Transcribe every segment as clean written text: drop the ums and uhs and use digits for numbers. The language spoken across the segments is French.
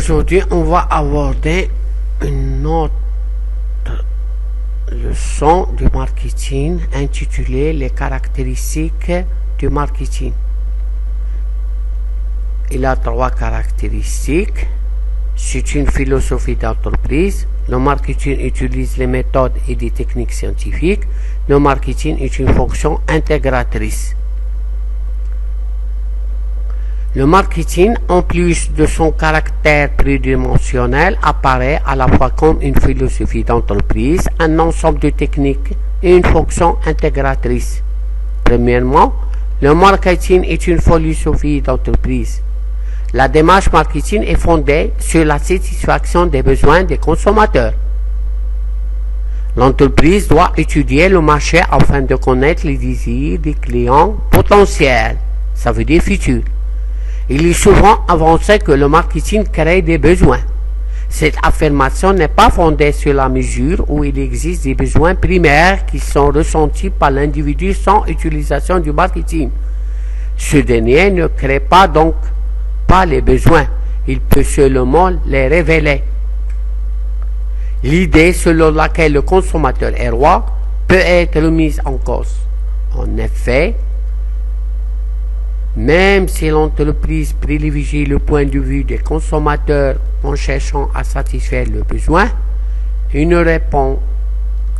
Aujourd'hui, on va aborder une autre leçon du marketing intitulée Les caractéristiques du marketing. Il a 3 caractéristiques. C'est une philosophie d'entreprise. Le marketing utilise les méthodes et des techniques scientifiques. Le marketing est une fonction intégratrice. Le marketing, en plus de son caractère tridimensionnel, apparaît à la fois comme une philosophie d'entreprise, un ensemble de techniques et une fonction intégratrice. Premièrement, le marketing est une philosophie d'entreprise. La démarche marketing est fondée sur la satisfaction des besoins des consommateurs. L'entreprise doit étudier le marché afin de connaître les désirs des clients potentiels, ça veut dire futurs. Il est souvent avancé que le marketing crée des besoins. Cette affirmation n'est pas fondée sur la mesure où il existe des besoins primaires qui sont ressentis par l'individu sans utilisation du marketing. Ce dernier ne crée pas donc pas les besoins, il peut seulement les révéler. L'idée selon laquelle le consommateur est roi peut être remise en cause. En effet, même si l'entreprise privilégie le point de vue des consommateurs en cherchant à satisfaire leurs besoins, il ne répond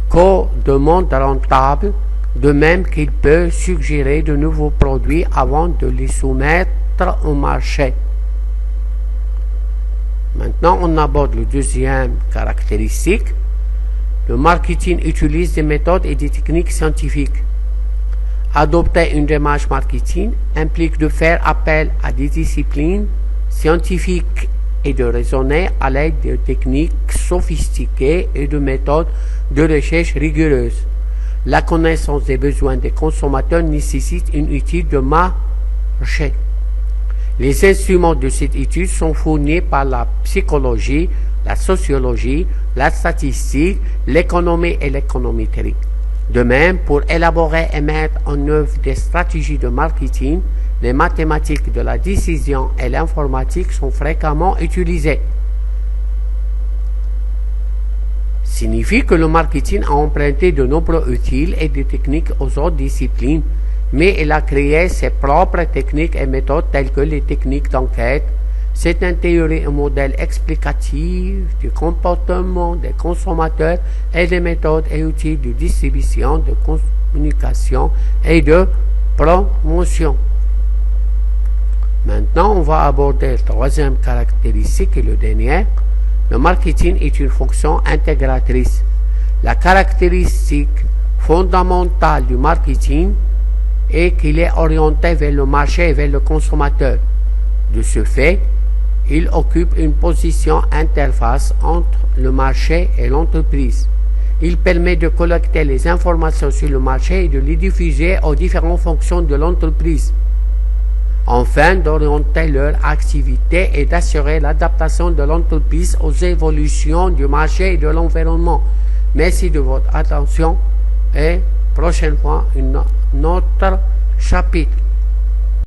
qu'aux demandes rentables, de même qu'il peut suggérer de nouveaux produits avant de les soumettre au marché. Maintenant, on aborde la deuxième caractéristique. Le marketing utilise des méthodes et des techniques scientifiques. Adopter une démarche marketing implique de faire appel à des disciplines scientifiques et de raisonner à l'aide de techniques sophistiquées et de méthodes de recherche rigoureuses. La connaissance des besoins des consommateurs nécessite une étude de marché. Les instruments de cette étude sont fournis par la psychologie, la sociologie, la statistique, l'économie et l'économétrie. De même, pour élaborer et mettre en œuvre des stratégies de marketing, les mathématiques de la décision et l'informatique sont fréquemment utilisées. Signifie que le marketing a emprunté de nombreux outils et des techniques aux autres disciplines, mais il a créé ses propres techniques et méthodes telles que les techniques d'enquête. C'est une théorie et un modèle explicatif du comportement des consommateurs et des méthodes et outils de distribution, de communication et de promotion. Maintenant, on va aborder la troisième caractéristique et le dernier. Le marketing est une fonction intégratrice. La caractéristique fondamentale du marketing est qu'il est orienté vers le marché et vers le consommateur. De ce fait, il occupe une position interface entre le marché et l'entreprise. Il permet de collecter les informations sur le marché et de les diffuser aux différentes fonctions de l'entreprise, afin d'orienter leur activité et d'assurer l'adaptation de l'entreprise aux évolutions du marché et de l'environnement. Merci de votre attention et prochaine fois un autre chapitre.